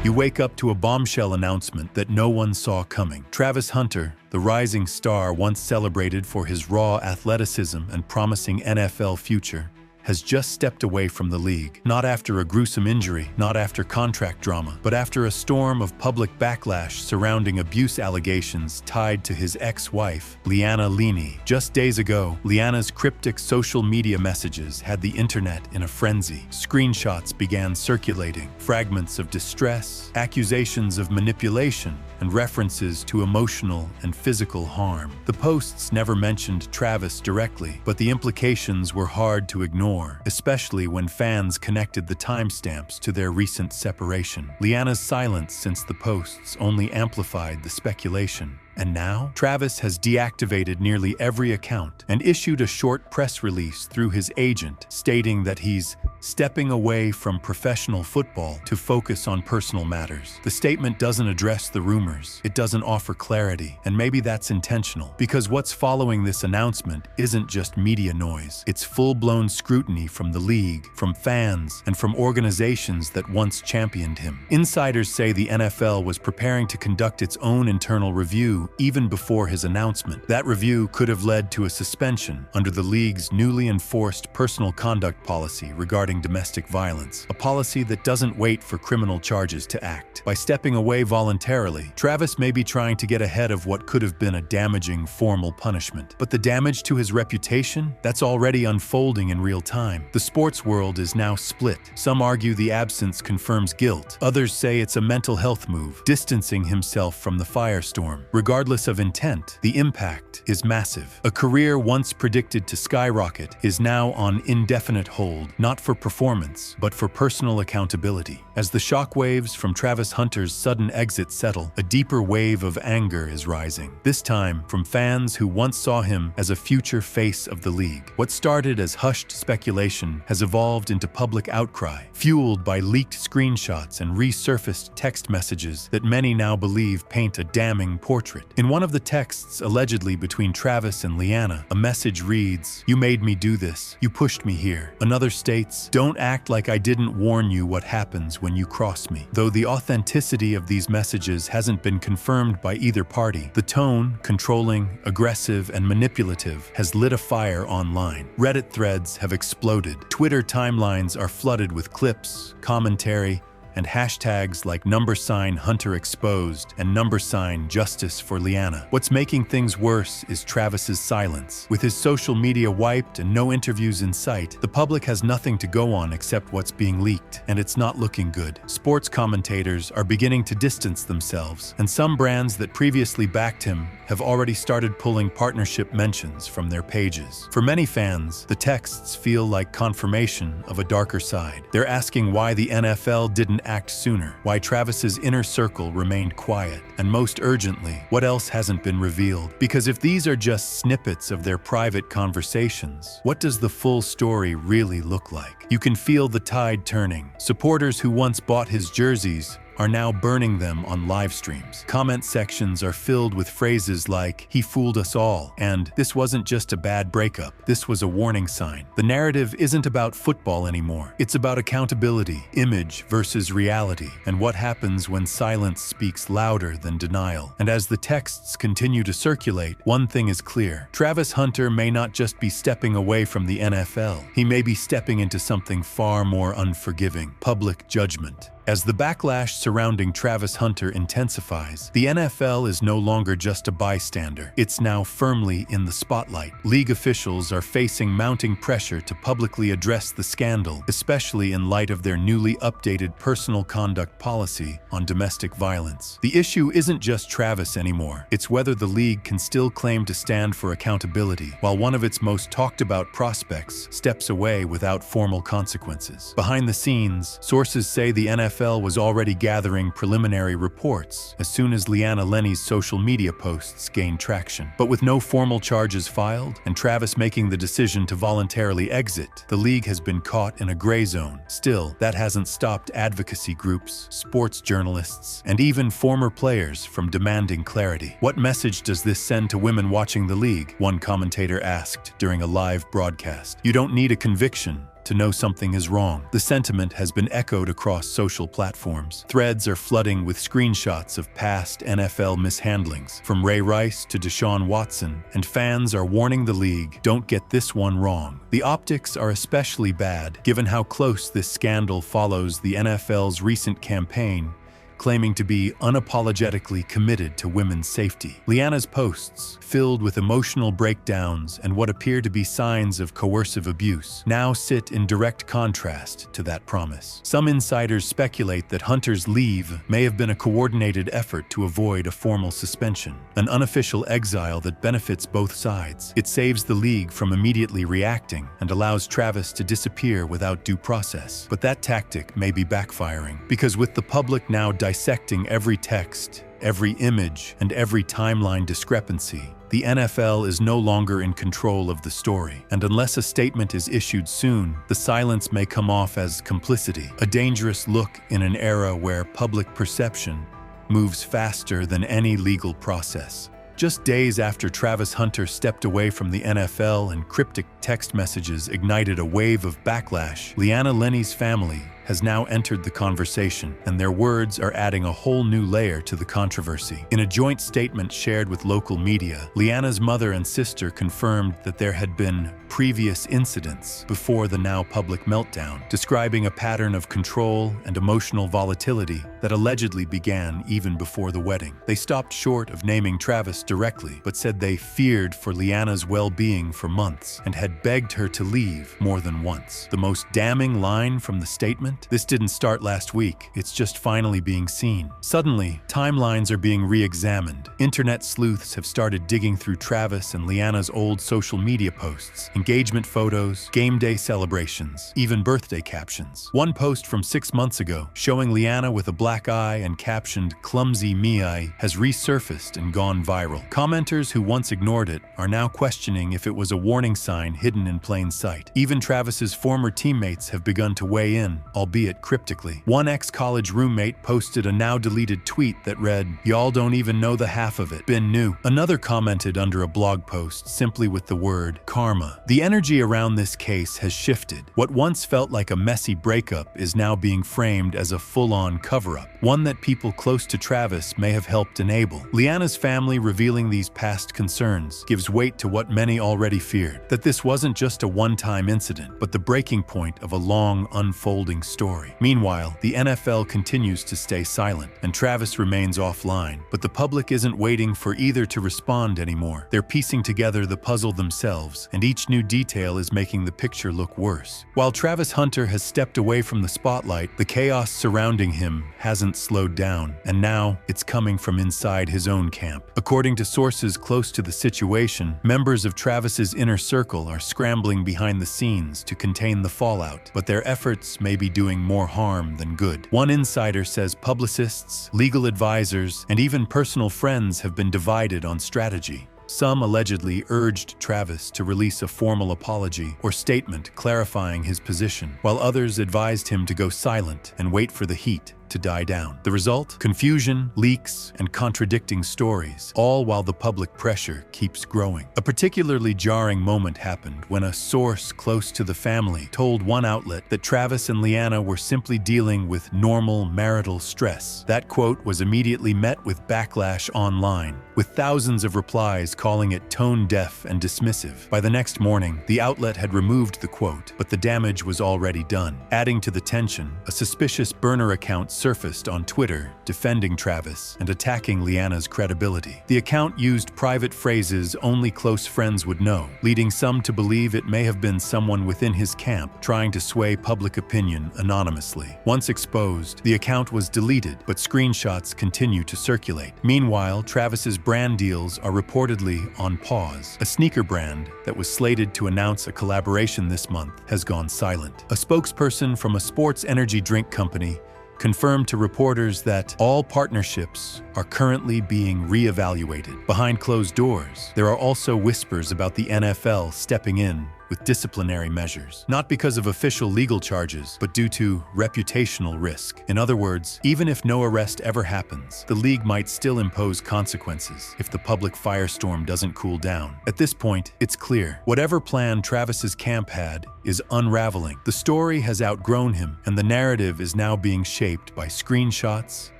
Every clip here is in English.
You wake up to a bombshell announcement that no one saw coming. Travis Hunter, the rising star once celebrated for his raw athleticism and promising NFL future, has just stepped away from the league, not after a gruesome injury, not after contract drama, but after a storm of public backlash surrounding abuse allegations tied to his ex-wife, Leanna Lenee. Just days ago, Leanna's cryptic social media messages had the internet in a frenzy. Screenshots began circulating, fragments of distress, accusations of manipulation, and references to emotional and physical harm. The posts never mentioned Travis directly, but the implications were hard to ignore, especially when fans connected the timestamps to their recent separation. Leanna's silence since the posts only amplified the speculation. And now, Travis has deactivated nearly every account and issued a short press release through his agent stating that he's stepping away from professional football to focus on personal matters. The statement doesn't address the rumors, it doesn't offer clarity, and maybe that's intentional, because what's following this announcement isn't just media noise. It's full-blown scrutiny from the league, from fans, and from organizations that once championed him. Insiders say the NFL was preparing to conduct its own internal review even before his announcement. That review could have led to a suspension under the league's newly enforced personal conduct policy regarding domestic violence, a policy that doesn't wait for criminal charges to act. By stepping away voluntarily, Travis may be trying to get ahead of what could have been a damaging formal punishment. But the damage to his reputation? That's already unfolding in real time. The sports world is now split. Some argue the absence confirms guilt. Others say it's a mental health move, distancing himself from the firestorm. Regardless of intent, the impact is massive. A career once predicted to skyrocket is now on indefinite hold, not for performance, but for personal accountability. As the shockwaves from Travis Hunter's sudden exit settle, a deeper wave of anger is rising. This time from fans who once saw him as a future face of the league. What started as hushed speculation has evolved into public outcry, fueled by leaked screenshots and resurfaced text messages that many now believe paint a damning portrait. In one of the texts allegedly between Travis and Leanna, a message reads, "You made me do this. You pushed me here." Another states, "Don't act like I didn't warn you what happens when you cross me." Though the authenticity of these messages hasn't been confirmed by either party, the tone, controlling, aggressive, and manipulative, has lit a fire online. Reddit threads have exploded. Twitter timelines are flooded with clips, commentary, and hashtags like #HunterExposed and #Justice for Leanna. What's making things worse is Travis's silence. With his social media wiped and no interviews in sight, the public has nothing to go on except what's being leaked, and it's not looking good. Sports commentators are beginning to distance themselves, and some brands that previously backed him have already started pulling partnership mentions from their pages. For many fans, the texts feel like confirmation of a darker side. They're asking why the NFL didn't act sooner, why Travis's inner circle remained quiet, and most urgently, what else hasn't been revealed. Because if these are just snippets of their private conversations, what does the full story really look like? You can feel the tide turning. Supporters who once bought his jerseys are now burning them on live streams. Comment sections are filled with phrases like, "He fooled us all," and "This wasn't just a bad breakup, this was a warning sign." The narrative isn't about football anymore. It's about accountability, image versus reality, and what happens when silence speaks louder than denial. And as the texts continue to circulate, one thing is clear. Travis Hunter may not just be stepping away from the NFL. He may be stepping into something far more unforgiving: public judgment. As the backlash surrounding Travis Hunter intensifies, the NFL is no longer just a bystander. It's now firmly in the spotlight. League officials are facing mounting pressure to publicly address the scandal, especially in light of their newly updated personal conduct policy on domestic violence. The issue isn't just Travis anymore. It's whether the league can still claim to stand for accountability, while one of its most talked about prospects steps away without formal consequences. Behind the scenes, sources say the NFL was already gathering preliminary reports as soon as Leanna Lenee's social media posts gained traction. But with no formal charges filed, and Travis making the decision to voluntarily exit, the league has been caught in a gray zone. Still, that hasn't stopped advocacy groups, sports journalists, and even former players from demanding clarity. What message does this send to women watching the league? One commentator asked during a live broadcast. You don't need a conviction to know something is wrong. The sentiment has been echoed across social platforms. Threads are flooding with screenshots of past NFL mishandlings, from Ray Rice to Deshaun Watson, and fans are warning the league, don't get this one wrong. The optics are especially bad, given how close this scandal follows the NFL's recent campaign claiming to be unapologetically committed to women's safety. Leanna's posts, filled with emotional breakdowns and what appear to be signs of coercive abuse, now sit in direct contrast to that promise. Some insiders speculate that Hunter's leave may have been a coordinated effort to avoid a formal suspension, an unofficial exile that benefits both sides. It saves the league from immediately reacting and allows Travis to disappear without due process. But that tactic may be backfiring, because with the public now dissecting every text, every image, and every timeline discrepancy, the NFL is no longer in control of the story. And unless a statement is issued soon, the silence may come off as complicity, a dangerous look in an era where public perception moves faster than any legal process. Just days after Travis Hunter stepped away from the NFL and cryptic text messages ignited a wave of backlash, Leanna Lenee's family has now entered the conversation, and their words are adding a whole new layer to the controversy. In a joint statement shared with local media, Leanna's mother and sister confirmed that there had been previous incidents before the now public meltdown, describing a pattern of control and emotional volatility that allegedly began even before the wedding. They stopped short of naming Travis directly, but said they feared for Leanna's well-being for months and had begged her to leave more than once. The most damning line from the statement: "This didn't start last week, it's just finally being seen." Suddenly, timelines are being re-examined. Internet sleuths have started digging through Travis and Leanna's old social media posts, engagement photos, game day celebrations, even birthday captions. One post from 6 months ago, showing Leanna with a black eye and captioned "Clumsy me I," has resurfaced and gone viral. Commenters who once ignored it are now questioning if it was a warning sign hidden in plain sight. Even Travis's former teammates have begun to weigh in, albeit cryptically. One ex-college roommate posted a now-deleted tweet that read, "Y'all don't even know the half of it. Been new." Another commented under a blog post simply with the word "karma." The energy around this case has shifted. What once felt like a messy breakup is now being framed as a full-on cover-up, one that people close to Travis may have helped enable. Leanna's family revealing these past concerns gives weight to what many already feared, that this wasn't just a one-time incident, but the breaking point of a long, unfolding story. Meanwhile, the NFL continues to stay silent, and Travis remains offline, but the public isn't waiting for either to respond anymore. They're piecing together the puzzle themselves, and each new detail is making the picture look worse. While Travis Hunter has stepped away from the spotlight, the chaos surrounding him hasn't slowed down, and now it's coming from inside his own camp. According to sources close to the situation, members of Travis's inner circle are scrambling behind the scenes to contain the fallout, but their efforts may be doing more harm than good. One insider says publicists, legal advisors, and even personal friends have been divided on strategy. Some allegedly urged Travis to release a formal apology or statement clarifying his position, while others advised him to go silent and wait for the heat to die down. The result? Confusion, leaks, and contradicting stories, all while the public pressure keeps growing. A particularly jarring moment happened when a source close to the family told one outlet that Travis and Leanna were simply dealing with normal marital stress. That quote was immediately met with backlash online, with thousands of replies calling it tone-deaf and dismissive. By the next morning, the outlet had removed the quote, but the damage was already done. Adding to the tension, a suspicious burner account surfaced on Twitter defending Travis and attacking Leanna's credibility. The account used private phrases only close friends would know, leading some to believe it may have been someone within his camp trying to sway public opinion anonymously. Once exposed, the account was deleted, but screenshots continue to circulate. Meanwhile, Travis's brand deals are reportedly on pause. A sneaker brand that was slated to announce a collaboration this month has gone silent. A spokesperson from a sports energy drink company confirmed to reporters that all partnerships are currently being re-evaluated. Behind closed doors, there are also whispers about the NFL stepping in with disciplinary measures, not because of official legal charges, but due to reputational risk. In other words, even if no arrest ever happens, the league might still impose consequences if the public firestorm doesn't cool down. At this point, it's clear. Whatever plan Travis's camp had is unraveling. The story has outgrown him, and the narrative is now being shaped by screenshots,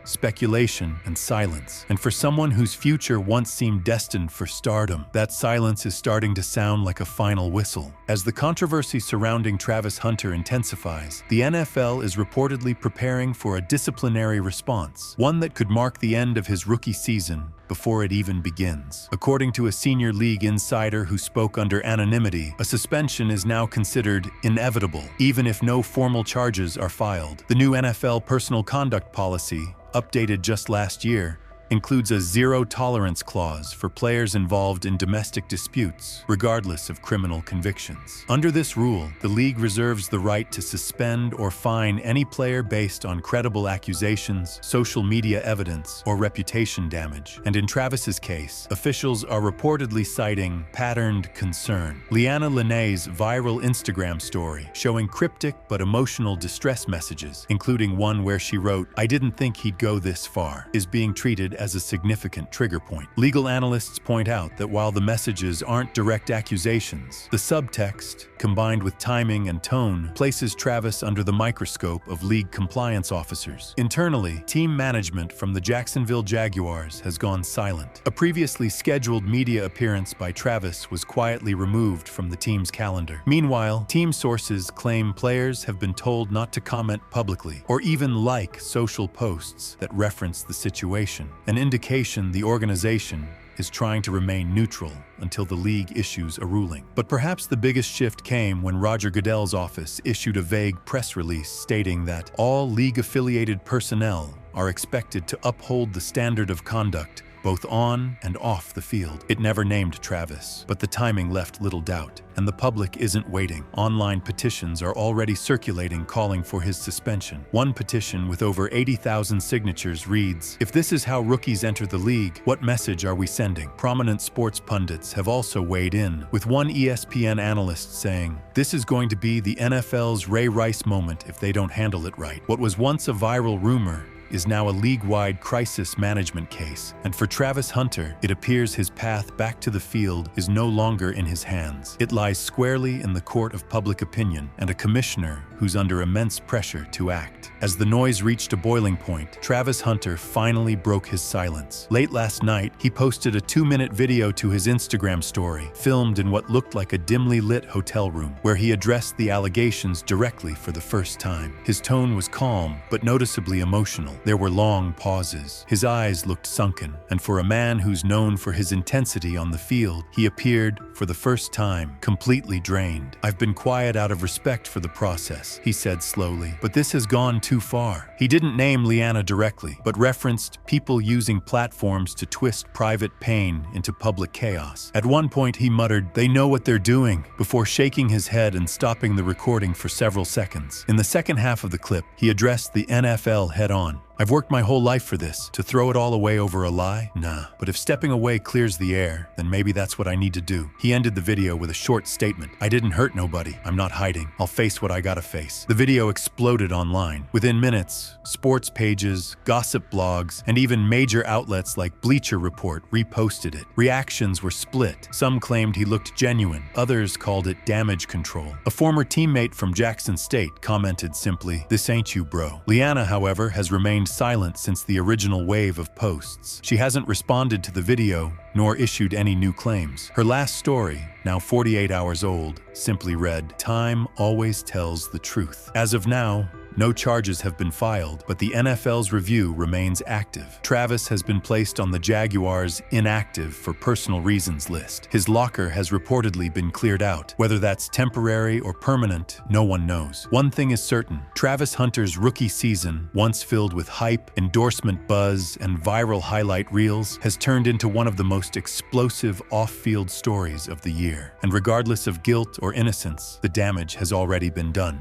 speculation, and silence. And for someone whose future once seemed destined for stardom, that silence is starting to sound like a final whistle. As the controversy surrounding Travis Hunter intensifies, the NFL is reportedly preparing for a disciplinary response, one that could mark the end of his rookie season before it even begins. According to a senior league insider who spoke under anonymity, a suspension is now considered inevitable, even if no formal charges are filed. The new NFL personal conduct policy, updated just last year, includes a zero-tolerance clause for players involved in domestic disputes, regardless of criminal convictions. Under this rule, the league reserves the right to suspend or fine any player based on credible accusations, social media evidence, or reputation damage. And in Travis's case, officials are reportedly citing patterned concern. Leanna Lenee's viral Instagram story, showing cryptic but emotional distress messages, including one where she wrote, "I didn't think he'd go this far," is being treated as a significant trigger point. Legal analysts point out that while the messages aren't direct accusations, the subtext, combined with timing and tone, places Travis under the microscope of league compliance officers. Internally, team management from the Jacksonville Jaguars has gone silent. A previously scheduled media appearance by Travis was quietly removed from the team's calendar. Meanwhile, team sources claim players have been told not to comment publicly or even like social posts that reference the situation, an indication the organization is trying to remain neutral until the league issues a ruling. But perhaps the biggest shift came when Roger Goodell's office issued a vague press release stating that all league-affiliated personnel are expected to uphold the standard of conduct both on and off the field. It never named Travis, but the timing left little doubt, and the public isn't waiting. Online petitions are already circulating calling for his suspension. One petition with over 80,000 signatures reads, "If this is how rookies enter the league, what message are we sending?" Prominent sports pundits have also weighed in, with one ESPN analyst saying, "This is going to be the NFL's Ray Rice moment if they don't handle it right." What was once a viral rumor is now a league-wide crisis management case, and for Travis Hunter, it appears his path back to the field is no longer in his hands. It lies squarely in the court of public opinion and a commissioner who's under immense pressure to act. As the noise reached a boiling point, Travis Hunter finally broke his silence. Late last night, he posted a 2-minute video to his Instagram story, filmed in what looked like a dimly lit hotel room, where he addressed the allegations directly for the first time. His tone was calm, but noticeably emotional. There were long pauses. His eyes looked sunken, and for a man who's known for his intensity on the field, he appeared, for the first time, completely drained. "I've been quiet out of respect for the process," he said slowly, "but this has gone too far." He didn't name Leanna directly, but referenced people using platforms to twist private pain into public chaos. At one point he muttered, "They know what they're doing," before shaking his head and stopping the recording for several seconds. In the second half of the clip, he addressed the NFL head-on. "I've worked my whole life for this. To throw it all away over a lie? Nah. But if stepping away clears the air, then maybe that's what I need to do." He ended the video with a short statement. "I didn't hurt nobody. I'm not hiding. I'll face what I gotta face." The video exploded online. Within minutes, sports pages, gossip blogs, and even major outlets like Bleacher Report reposted it. Reactions were split. Some claimed he looked genuine. Others called it damage control. A former teammate from Jackson State commented simply, "This ain't you, bro." Leanna, however, has remained silent since the original wave of posts. She hasn't responded to the video, nor issued any new claims. Her last story, now 48 hours old, simply read, "Time always tells the truth." As of now, no charges have been filed, but the NFL's review remains active. Travis has been placed on the Jaguars' inactive for personal reasons list. His locker has reportedly been cleared out. Whether that's temporary or permanent, no one knows. One thing is certain, Travis Hunter's rookie season, once filled with hype, endorsement buzz, and viral highlight reels, has turned into one of the most explosive off-field stories of the year. And regardless of guilt or innocence, the damage has already been done.